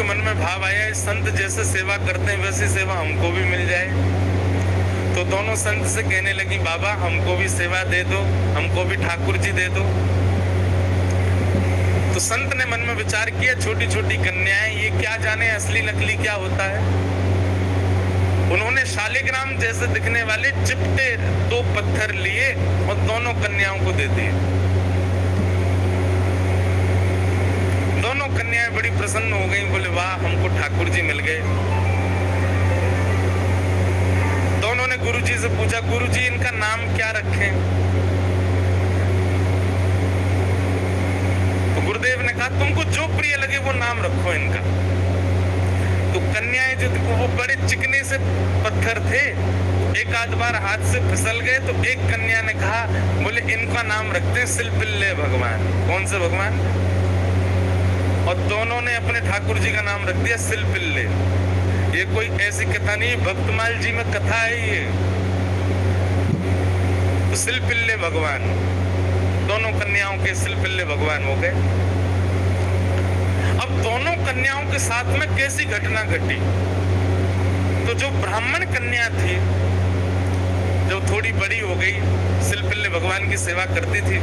के मन में भाव आया, इस संत जैसे सेवा करते हैं वैसी सेवा हमको भी मिल जाए। तो दोनों संत से कहने लगी, बाबा हमको भी सेवा दे दो, हमको भी ठाकुर जी दे दो। तो संत ने मन में विचार किया, छोटी छोटी कन्याएं, ये क्या जाने असली नकली क्या होता है। उन्होंने शालिग्राम जैसे दिखने वाले चिपटे 2 पत्थर लिए और दोनों कन्याओं को दे दिए। दोनों कन्याएं बड़ी प्रसन्न हो गईं, बोले वाह हमको ठाकुर जी मिल गए। दोनों ने गुरुजी से पूछा, गुरुजी इनका नाम क्या रखें? तो गुरुदेव ने कहा, तुमको जो प्रिय लगे वो नाम रखो इनका। तो कन्याएं जो वो बड़े चिकने से पत्थर थे, एक आध बार हाथ से फिसल गए। तो एक कन्या ने कहा, बोले इनका नाम रखते हैं सिलपिल्ले भगवान। कौन से भगवान? और दोनों ने अपने ठाकुर जी का नाम रख दिया सिलपिल्ले। ये कोई ऐसी कथा नहीं, भक्तमाल जी में कथा है ये। तो सिलपिल्ले भगवान, दोनों कन्याओं के सिलपिल्ले भगवान हो गए। अब दोनों कन्याओं के साथ में कैसी घटना घटी? तो जो ब्राह्मण कन्या थी, जो थोड़ी बड़ी हो गई, सिलपिल्ले भगवान की सेवा करती थी,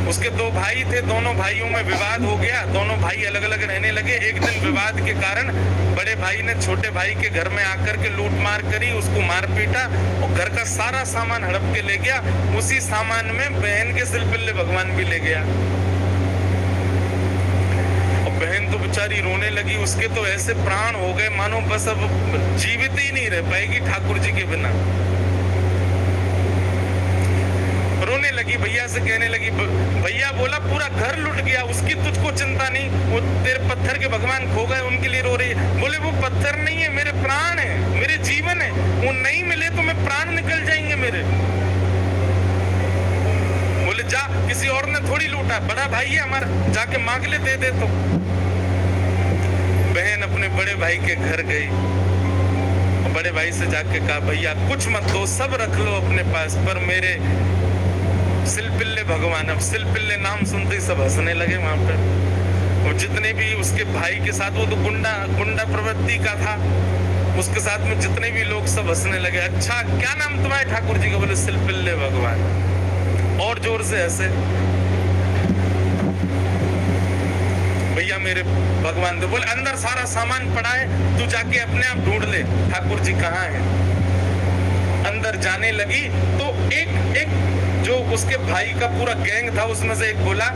उसके 2 भाई थे। दोनों भाइयों में विवाद हो गया, दोनों भाई अलग अलग रहने लगे। एक दिन विवाद के कारण बड़े भाई ने छोटे भाई के घर में आकर के लूट मार करी, उसको मार पीटा और घर का सारा सामान हड़प के ले गया। उसी सामान में बहन के सिलपिल्ले भगवान भी ले गया। और बहन तो बेचारी रोने लगी, उसके तो ऐसे प्राण हो गए मानो बस अब जीवित ही नहीं रह पाएगी ठाकुर जी के बिना। रोने लगी, भैया से कहने लगी, भैया बोला पूरा घर लुट गया, उसकी तुझको चिंता नहीं, वो तेरे पत्थर के भगवान खो गए, उनके लिए रो रही है। बोले वो पत्थर नहीं है, मेरे प्राण है, मेरे जीवन है, वो नहीं मिले तो मैं प्राण निकल जाएंगे मेरे। बोले जा, किसी और ने थोड़ी लूटा, बड़ा भाई है हमारा, जाके मांग ले, दे दे। तो बहन अपने बड़े भाई के घर गई, बड़े भाई से जाके कहा, भैया कुछ मत दो, सब रख लो अपने पास, पर मेरे सिलपिल्ले भगवान। अब सिलपिल्ले नाम सुनते ही सब हंसने लगे वहां पर। और जितने भी उसके भाई के साथ, वो तो गुंडा प्रवृत्ति का था, उसके साथ में जितने भी लोग सब हंसने लगे। अच्छा क्या नाम तुम्हारे ठाकुर जी का? बोले सिलपिल्ले भगवान। और जोर से हंसे। भैया मेरे भगवान थे। बोले अंदर सारा सामान पड़ा है, तू जाके अपने आप ढूंढ ले ठाकुर जी कहाँ है। अंदर जाने लगी तो एक जो उसके भाई का पूरा गैंग था, उसमें से एक बोला,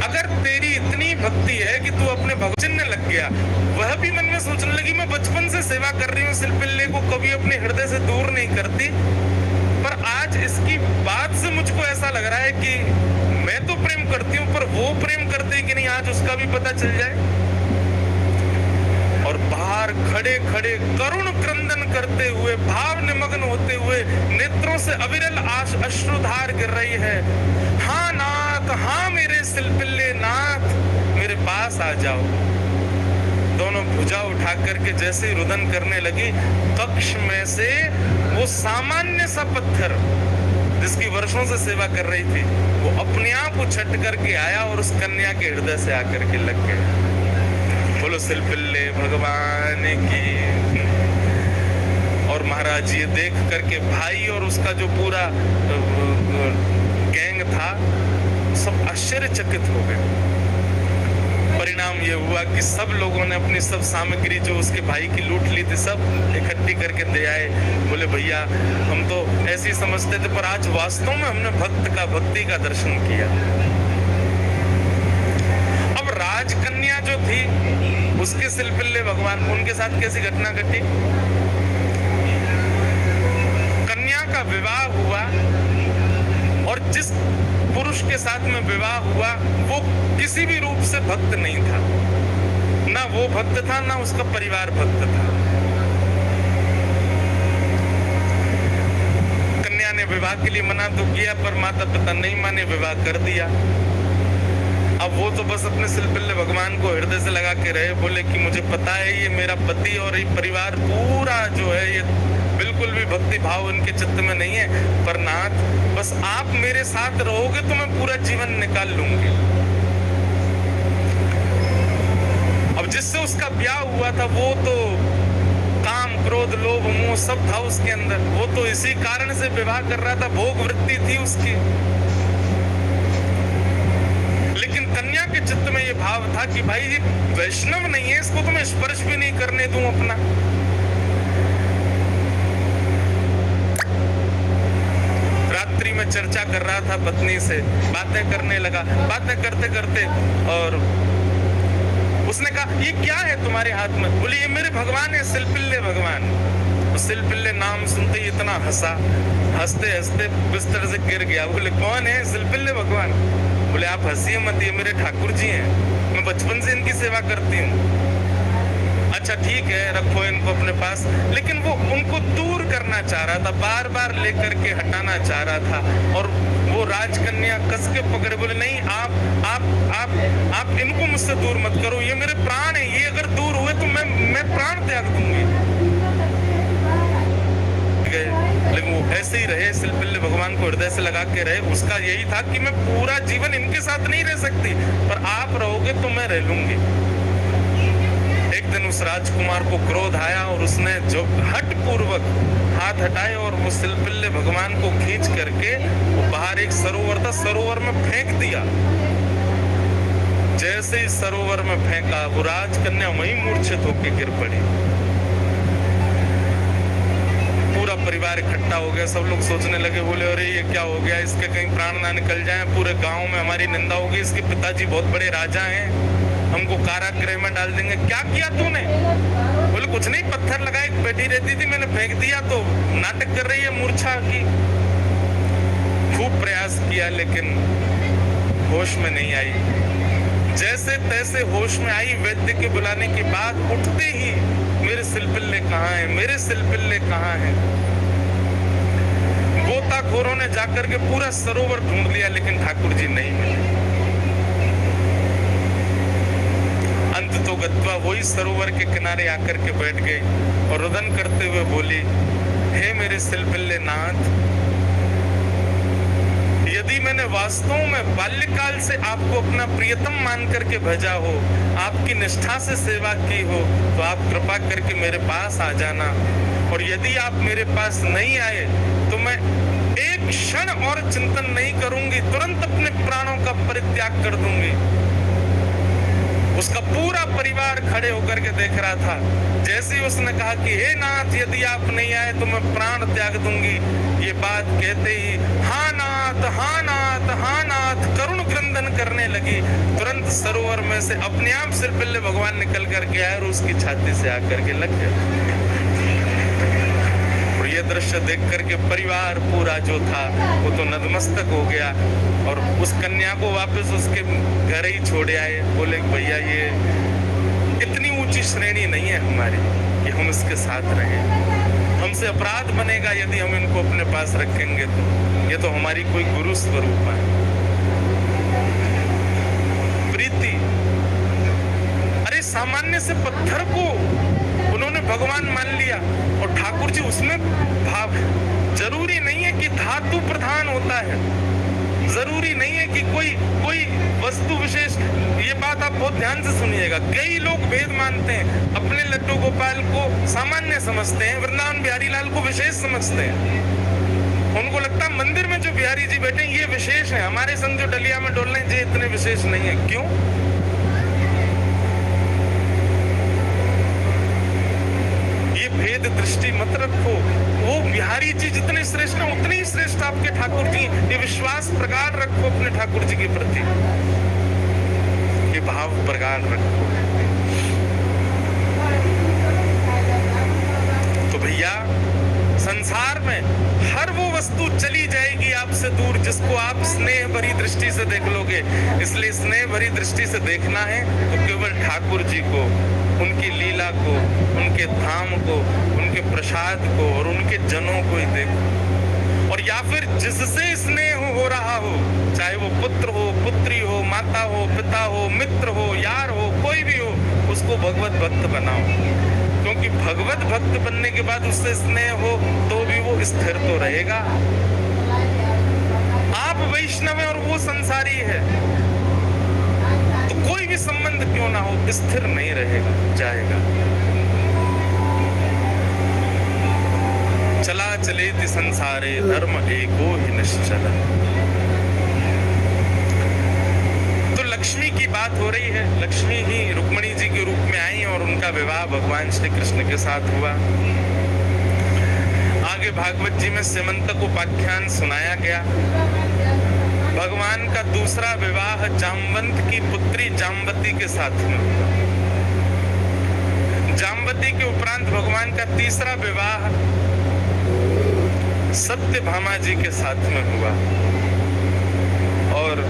अगर तेरी इतनी भक्ति है कि तू अपने भगवान ने लग गया। वह भी मन में सोचने लगी, मैं बचपन से सेवा कर रही हूँ, सिलपिल्ले को कभी अपने हृदय से दूर नहीं करती, पर आज इसकी बात से मुझको ऐसा लग रहा है कि मैं तो प्रेम करती हूँ, पर वो प्रेम करते हैं कि नहीं, आज उसका भी पता चल जाए। और बाहर खड़े खड़े करुण क्रंदन करते हुए, भाव निमग्न होते हुए, नेत्रों से अविरल अश्रुधार गिर रही है। हाँ नाथ, हाँ मेरे सिलपिल्ले नाथ, मेरे पास आ जाओ। दोनों भुजा उठा करके जैसे ही रुदन करने लगी, कक्ष में से वो सामान्य सा पत्थर जिसकी वर्षों से सेवा कर रही थी, वो अपने आप उछट करके आया और उस कन्या के हृदय से आकर के लग गया। बोलो सिलपिल्ले भगवान की। और महाराज ये देख करके भाई और उसका जो पूरा गैंग था, सब आश्चर्यचकित हो गए। परिणाम ये हुआ कि सब लोगों ने अपनी सब सामग्री जो उसके भाई की लूट ली थी, सब इकट्ठी करके दे आए। बोले भैया हम तो ऐसे ही समझते थे, पर आज वास्तव में हमने भक्ति का दर्शन किया। अब राजकन्या जो थी, उसके सिलपिल्ले भगवान, उनके साथ कैसी घटना घटी? कन्या का विवाह हुआ और जिस पुरुष के साथ में विवाह हुआ वो किसी भी रूप से भक्त नहीं था, ना वो भक्त था ना उसका परिवार भक्त था। कन्या ने विवाह के लिए मना तो किया, पर माता पिता नहीं माने, विवाह कर दिया। अब वो तो बस अपने सिलपिल्ले भगवान को हृदय से लगा के रहे। बोले कि मुझे पता है ये मेरा पति और ये परिवार पूरा जो है, ये बिल्कुल भी भक्ति भाव इनके चित्त में नहीं है, पर नाथ बस आप मेरे साथ रहोगे तो मैं पूरा जीवन निकाल लूंगी। अब जिस जिससे उसका ब्याह हुआ था वो तो काम क्रोध लोभ मोह सब था उसके अंदर, वो तो इसी कारण से विवाह कर रहा था, भोग वृत्ति थी उसकी। लेकिन कन्या के चित्त में ये भाव था कि भाई ये वैष्णव नहीं है, इसको तो मैं स्पर्श भी नहीं करने दूं अपना। रात्रि में चर्चा कर रहा था पत्नी से, बातें करने लगा, बातें करते करते और उसने कहा ये क्या है तुम्हारे हाथ में? बोले ये मेरे भगवान है, सिलपिल्ले भगवान। सिलपिल्ले नाम सुनते ही इतना हंसा, हंसते हंसते बिस्तर से गिर गया। बोले कौन है? सिलपिल्ले भगवान। बोले आप हंसिए मत, ये मेरे ठाकुर जी हैं, मैं बचपन से इनकी सेवा करती हूँ। अच्छा ठीक है, रखो इनको अपने पास। लेकिन वो उनको दूर करना चाह रहा था, बार बार लेकर के हटाना चाह रहा था। और वो राजकन्या कस के पकड़े, बोले नहीं आप इनको मुझसे दूर मत करो, ये मेरे प्राण है, ये अगर दूर हुए तो मैं प्राण त्याग दूंगी। लेकिन वो ऐसे ही रहे, सिलपिल्ले भगवान को हृदय से लगा के रहे। उसका यही था कि मैं पूरा जीवन इनके साथ नहीं रह सकती, पर आप रहोगे तो मैं रह लूंगी। एक दिन उस राजकुमार को क्रोध आया और उसने जो हट पूर्वक हाथ हटाए और वो सिलपिल्ले भगवान को खींच करके वो बाहर एक सरोवर था, सरोवर में फेंक दिया। जैसे ही सरोवर में फेंका, वो राजकन्या वहीं मूर्छित होकर गिर पड़ी। पूरा परिवार इकट्ठा हो गया, सब लोग सोचने लगे, बोले अरे ये क्या हो गया, इसके कहीं प्राण ना निकल जाए, पूरे गांव में हमारी निंदा होगी, इसके पिताजी बहुत बड़े राजा हैं, हमको कारागृह में डाल देंगे। क्या किया तूने? बोले कुछ नहीं, पत्थर लगाए, बैठी रहती थी, मैंने फेंक दिया तो नाटक कर रही है मूर्छा की। खूब प्रयास किया लेकिन होश में नहीं आई। जैसे तैसे होश में आई, वैद्य के बुलाने के बाद उठते ही मेरे सिलपिल्ले कहाँ हैं, मेरे सिलपिल्ले कहाँ हैं? गोताखोरों ने जाकर के पूरा सरोवर ढूंढ लिया लेकिन ठाकुर जी नहीं मिले। अंत तो गत्वा वही सरोवर के किनारे आकर के बैठ गई और रुदन करते हुए बोली, हे मेरे सिलपिल्ले नाथ, यदि मैंने वास्तव में बाल्यकाल से आपको अपना प्रियतम मान करके भेजा हो, आपकी निष्ठा से सेवा की हो, तो आप कृपा करके मेरे पास आ जाना। और यदि आप मेरे पास नहीं आए तो मैं एक क्षण और चिंतन नहीं करूंगी, तुरंत अपने प्राणों का परित्याग कर दूंगी। उसका पूरा परिवार खड़े होकर के देख रहा था। जैसे ही उसने कहा कि हे नाथ, यदि आप नहीं आए तो मैं प्राण त्याग दूंगी, ये बात कहते ही हाँ नाथ, हाँ नाथ, हाँ नाथ करुण क्रंदन करने लगी। तुरंत सरोवर में से अपने आप सिलपिल्ले भगवान निकल करके आए और उसकी छाती से आकर के लग गए। और ये दृश्य देख करके परिवार पूरा जो था वो तो नतमस्तक हो गया और उस कन्या को वापस उसके घर ही छोड़ आए। बोले भैया ये इतनी ऊंची श्रेणी नहीं है हमारी कि हम इसके साथ रहें, हमसे अपराध बनेगा यदि हम इनको अपने पास रखेंगे तो। ये तो हमारी कोई गुरु स्वरूप है। प्रीति, अरे सामान्य से पत्थर को उन्होंने भगवान मान लिया और ठाकुर जी उसमें भाव। जरूरी नहीं है कि धातु प्रधान होता है, जरूरी नहीं है कि कोई वस्तु विशेष। ये बात आप बहुत ध्यान से सुनिएगा। कई लोग भेद मानते हैं, अपने लड्डू गोपाल को सामान्य समझते हैं, वृंदावन बिहारी लाल को विशेष समझते हैं। उनको लगता है मंदिर में जो बिहारी जी बैठे हैं ये विशेष है, हमारे संग जो डलिया में डोल रहे हैं ये इतने विशेष नहीं है। क्यों? ये भेद दृष्टि मत रखो। वो बिहारी जी जितने श्रेष्ठ हैं उतने ही श्रेष्ठ आपके ठाकुर जी। ये विश्वास प्रगाढ़ रखो अपने ठाकुर जी के प्रति, ये भाव प्रगाढ़ रखो। तो भैया संसार में हर वो वस्तु चली जाएगी आपसे दूर जिसको आप स्नेह भरी दृष्टि से देख लोगे। इसलिए स्नेह भरी दृष्टि से देखना है तो केवल ठाकुर जी को, उनकी लीला को, उनके धाम को, उनके प्रसाद को और उनके जनों को ही देखो। और या फिर जिससे स्नेह हो रहा हो, चाहे वो पुत्र हो, पुत्री हो, माता हो, पिता हो, मित्र हो, यार हो, कोई भी हो, उसको भगवत भक्त बनाओ। क्योंकि भगवत भक्त बनने के बाद उससे स्नेह हो तो भी वो स्थिर तो रहेगा। आप वैष्णव हैं और वो संसारी है, तो कोई भी संबंध क्यों ना हो, स्थिर नहीं रहेगा, जाएगा। चला चलेति संसारे धर्म एको ही निश्चल। तो लक्ष्मी की बात हो रही है। लक्ष्मी ही रुक्मिणी जी के रूप में आई और उनका विवाह भगवान श्री कृष्ण के साथ हुआ। आगे भागवत जी में सिमंतक उपाख्यान सुनाया गया। भगवान का दूसरा विवाह जामवंत की पुत्री जामवती के साथ में हुआ। जामवती के उपरांत भगवान का तीसरा विवाह सत्यभामा जी के साथ में हुआ और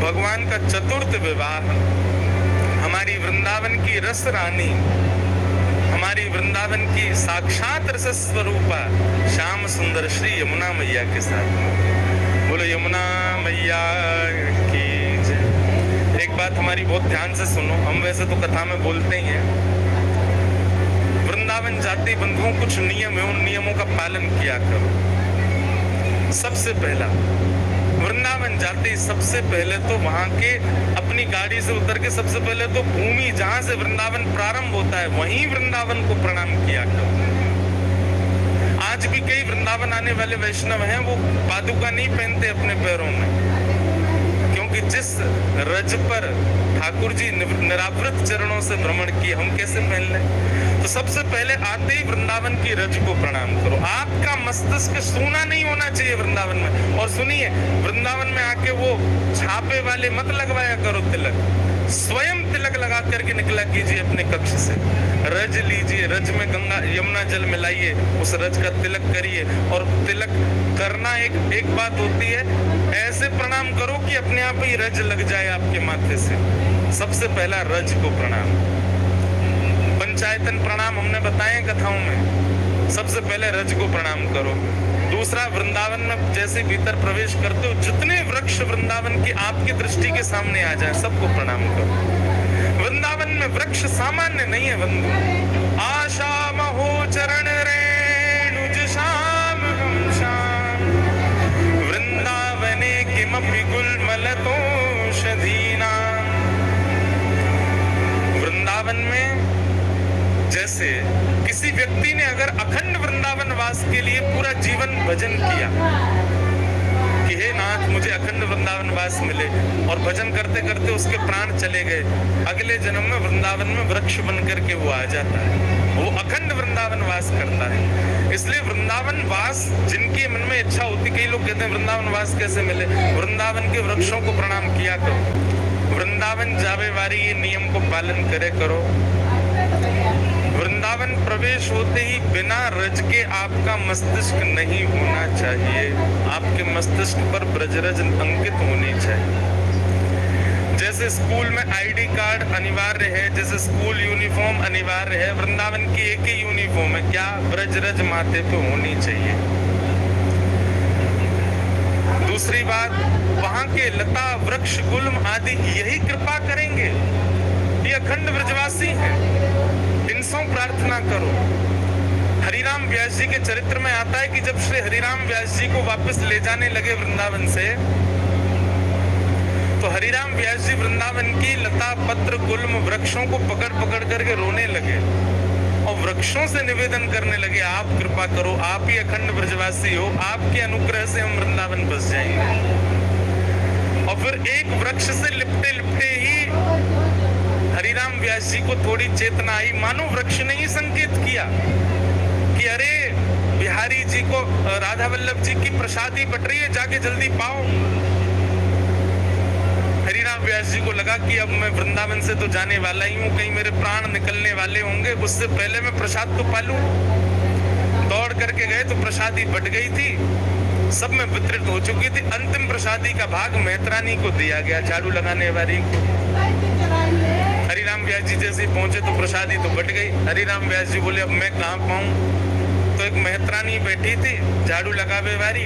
भगवान का चतुर्थ विवाह हमारी वृंदावन की रस रानी, हमारी वृंदावन की साक्षात रस स्वरूपा श्याम सुंदर श्री यमुना मैया के साथ। बोलो यमुना मैया की जय। एक बात हमारी बहुत ध्यान से सुनो, हम वैसे तो कथा में बोलते ही हैं, वृंदावन जाते बंधुओं कुछ नियम है, उन नियमों का पालन किया करो। सबसे पहला, वृंदावन जाते सबसे पहले तो वहां के अपनी गाड़ी से उतर के सबसे पहले तो भूमि जहां से वृंदावन प्रारंभ होता है वहीं वृंदावन को प्रणाम किया करो। आज भी कई वृंदावन आने वाले वैष्णव हैं, वो पादुका नहीं पहनते अपने पैरों में, क्योंकि जिस रज पर ठाकुर जी निरावृत चरणों से भ्रमण किए, हम कैसे पहन लें। तो सबसे पहले आते ही वृंदावन की रज को प्रणाम करो। आपका मस्तिष्क सूना नहीं होना चाहिए वृंदावन में। और सुनिए, वृंदावन में आके वो छापे वाले मत लगवाया करो तिलक, स्वयं तिलक लगा करके निकला कीजिए अपने कक्ष से। रज लीजिए, रज में गंगा यमुना जल मिलाइए, उस रज का तिलक करिए। और तिलक करना एक बात होती है, ऐसे प्रणाम करो कि अपने आप ही रज लग जाए आपके माथे से। सबसे पहला रज को प्रणाम। पंचायतन प्रणाम हमने बताए कथाओं में, सबसे पहले रज को प्रणाम करो। दूसरा, वृंदावन में जैसे भीतर प्रवेश करते हो, जितने वृक्ष वृंदावन की आपकी दृष्टि के सामने आ जाए सबको प्रणाम करो। वृंदावन में वृक्ष सामान्य नहीं है बंधु। आशा महो चरण रेणुज श्याम हम श्याम, वृंदावने किमपि गुलमलतोषधीना। वृंदावन में जैसे किसी व्यक्ति ने अगर अखंड वृंदावन वास के लिए पूरा जीवन भजन किया कि हे नाथ मुझे अखंड वृंदावन वास मिले, और भजन करते करते उसके प्राण चले गए, अगले जन्म में वृंदावन में वृक्ष बन करके वो आ जाता है, वो अखंड वृंदावन वास करता है। इसलिए वृंदावन वास जिनके मन में इच्छा होती, कई लोग कहते हैं वृंदावन वास कैसे मिले, वृंदावन के वृक्षों को प्रणाम किया करो। वृंदावन जावे वारी ये नियम को पालन करे करो। वृंदावन प्रवेश होते ही बिना रज के आपका मस्तिष्क नहीं होना चाहिए, आपके मस्तिष्क पर ब्रजरज अंकित होनी चाहिए। जैसे स्कूल में आईडी कार्ड अनिवार्य है, जैसे स्कूल यूनिफॉर्म अनिवार्य है, वृंदावन की एक ही यूनिफॉर्म है, क्या ब्रजरज माथे पे होनी चाहिए। दूसरी बात, वहां के लता वृक्ष गुल्म आदि यही कृपा करेंगे, ये अखंड ब्रजवासी हैं, इनसे प्रार्थना करो। हरिराम व्यास जी के चरित्र में आता है कि जब श्री हरिराम व्यास जी को वापस ले जाने लगे वृंदावन से, तो हरिराम व्यास जी वृंदावन की लता पत्र गुल्म वृक्षों को पकड़ पकड़ करके रोने लगे और वृक्षों से निवेदन करने लगे, आप कृपा करो, आप ही अखंड ब्रजवासी हो, आपके अनुग्रह से हम वृंदावन बस जाएंगे। और फिर एक वृक्ष से लिपटे लिपटे ही हरिराम व्यास जी को थोड़ी चेतना आई, मानो वृक्ष ने ही संकेत किया कि अरे बिहारी जी को, राधा वल्लभ जी की प्रसादी बट रही है, जाके जल्दी पाओ। हरिराम व्यास जी को लगा कि अब मैं वृंदावन से तो जाने वाला ही हूँ, कहीं मेरे प्राण निकलने वाले होंगे, उससे पहले मैं प्रसाद तो पालूं। दौड़ करके गए तो प्रसादी बट गई थी, सब में वितरित हो चुकी थी। अंतिम प्रसादी का भाग मेहतरानी को दिया गया, झाड़ू लगाने वाली को। हरिराम व्यास जी जैसे पहुंचे तो प्रसादी तो बट गई। हरिराम व्यास जी बोले अब मैं कहाँ पाऊं, तो एक मेहतरानी बैठी थी झाड़ू लगावे वाली,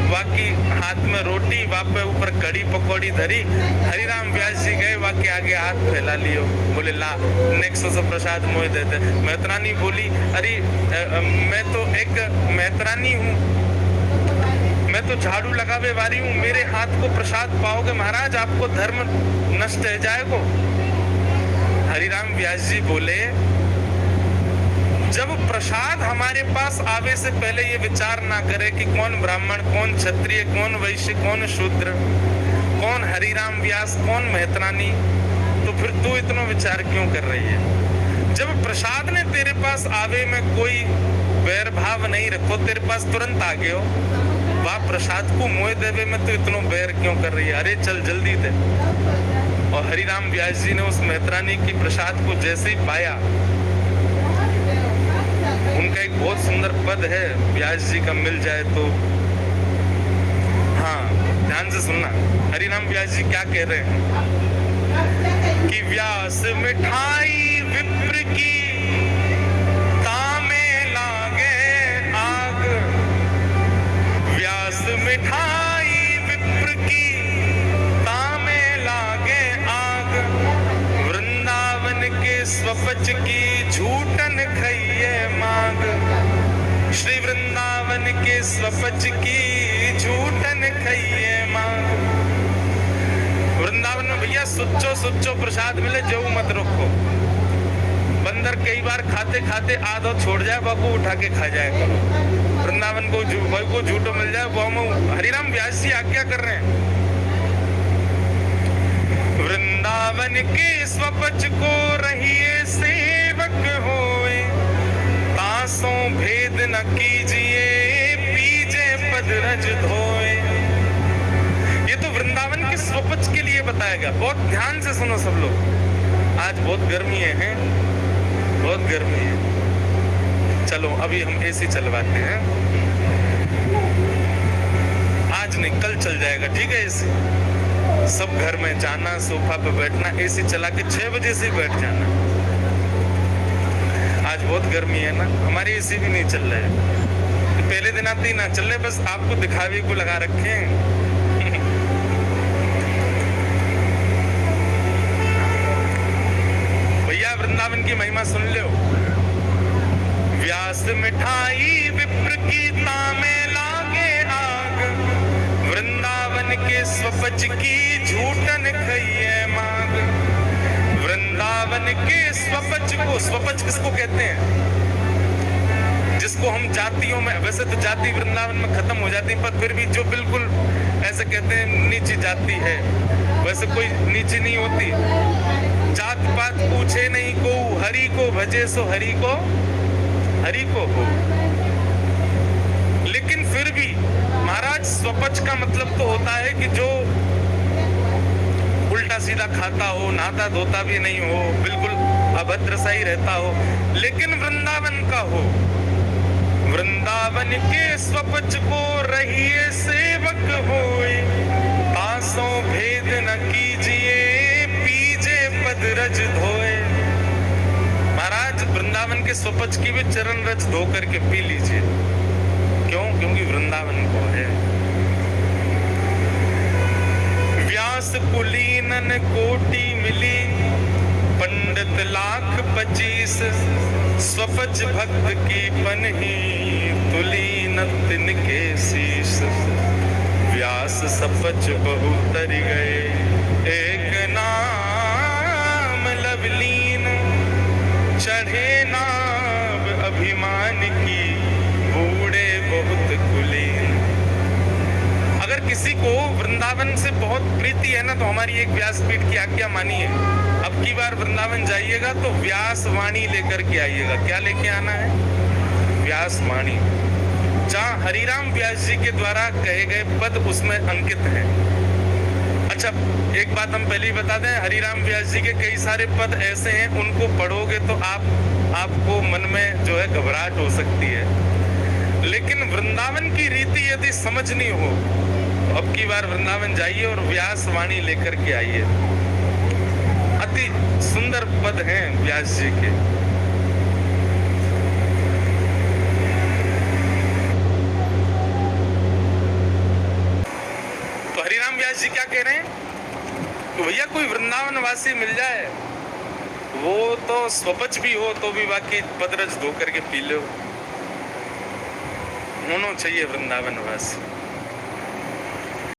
बाकी हाथ में रोटी, वापे ऊपर कड़ी पकौड़ी धरी। हरिराम व्यास जी गए, वाके आगे हाथ फैला लियो, बोले ला नेक्स्ट से प्रसाद मोह देते। मेहतरानी बोली अरे मैं तो एक मेहतरानी हूँ, मैं तो झाड़ू लगावे वाली हूँ, मेरे हाथ को प्रसाद पाओगे महाराज, आपको धर्म नष्ट है जाएगो। हरिराम व्यास जी बोले, जब प्रसाद हमारे पास आवे से पहले ये विचार ना करे कि कौन ब्राह्मण, कौन क्षत्रिय, कौन वैश्य, कौन शूद्र, कौन हरिराम व्यास, कौन मेहतरानी, तो फिर तू इतना विचार क्यों कर रही है? जब प्रसाद ने तेरे पास आवे में कोई बैर भाव नहीं रखो, तेरे पास तुरंत आ गए हो, वाह प्रसाद को मोह देवे में तो इतना बैर क्यों कर रही है? अरे चल जल्दी दे। और हरिराम व्यास जी ने उस मेहतरानी की प्रसाद को जैसे ही पाया, उनका एक बहुत सुंदर पद है, व्यास जी का मिल जाए तो, हाँ ध्यान से सुनना, हरिराम व्यास जी क्या कह रहे हैं कि व्यास मिठाई विप्र की तामे लागे आग, व्यास मिठाई विप्र की तामे लागे आग, वृंदावन के स्वपच की झूठन खइये माग, श्री वृंदावन के स्वपच की झूठन खइये माग। वृंदावन में भैया सुच्चो सुच्चो प्रसाद मिले, जो मत रोको। बंदर कई बार खाते खाते आधो छोड़ जाए, बाबू उठा के खा जाए करो। वृंदावन को झूठो मिल जाए, वो हम हरिराम व्यास जी आज्ञा कर रहे हैं। वृंदावन के स्वपच को रहिए सेवक होए, तासों भेद न कीजिए, पीजे पद रज धोए। ये तो वृंदावन के स्वपच के लिए बताया गया। बहुत ध्यान से सुनो सब लोग, आज बहुत गर्मी है, बहुत गर्मी है। चलो अभी हम एसी चलवाते हैं, आज नहीं कल चल जाएगा, ठीक है? एसी सब घर में जाना, सोफा पे बैठना, एसी चला के 6 बजे से बैठ जाना। आज बहुत गर्मी है ना, हमारी एसी भी नहीं चल रहा है। पहले दिन आते ही ना चल रहे, बस आपको दिखावे को लगा रखे हैं। भैया वृंदावन की महिमा सुन लो। व्यास मिठाई विप्र की तामे लागे आग, वृंदावन के स्वपच की झूठन खइये माग। वृंदावन के स्वपच को, स्वपच किसको कहते हैं? जिसको हम जातियों में, वैसे तो जाति वृंदावन में खत्म हो जाती है, पर फिर भी जो बिल्कुल ऐसे कहते हैं नीची जाति है, वैसे कोई नीची नहीं होती। जात पात पूछे नहीं को, हरि को भजे सो हरि को हो। लेकिन फिर भी महाराज स्वपच का मतलब तो होता है कि जो उल्टा सीधा खाता हो, नहाता धोता भी नहीं हो, बिल्कुल अभद्र सा ही रहता हो, लेकिन वृंदावन का हो। वृंदावन के स्वपच को रहिए सेवक होए, तासों भेद न कीजिए, पीजे पद रज धोए। महाराज वृंदावन के स्वपच की भी चरण रज धो करके पी लीजिए। क्यों? क्योंकि वृंदावन को है। व्यास कुलीनन कोटि मिली, पंडित लाख 25, स्वपच भक्त की पनही, तुली न तिनके शीश। व्यास सपच बहु तरि गए, एक नाम लवलीन, चढ़े नाव अभिमान की, बूढ़े बहुत कुलीन। अगर किसी को वृंदावन से बहुत प्रीति है ना, तो हमारी एक व्यासपीठ की आज्ञा मानिए। अब की बार वृंदावन जाइएगा तो व्यास वाणी लेकर के आइएगा। क्या लेके आना है? व्यास वाणी, जहाँ हरिराम व्यास जी के द्वारा कहे गए पद उसमें अंकित है। अच्छा एक बात हम पहले ही बता दें, हरिराम व्यास जी के कई सारे पद ऐसे हैं, उनको पढ़ोगे तो आपको मन में जो है घबराहट हो सकती है। लेकिन वृंदावन की रीति यदि समझनी हो, अब की बार वृंदावन जाइए और व्यास वाणी लेकर के आइए। अति सुंदर पद हैं व्यास जी के। तो हरिराम व्यास जी क्या कह रहे हैं? तो भैया कोई वृंदावन वासी मिल जाए, वो तो स्वपच भी हो तो भी बाकी पदरज धो करके पी लो, होना चाहिए वृंदावन वासी।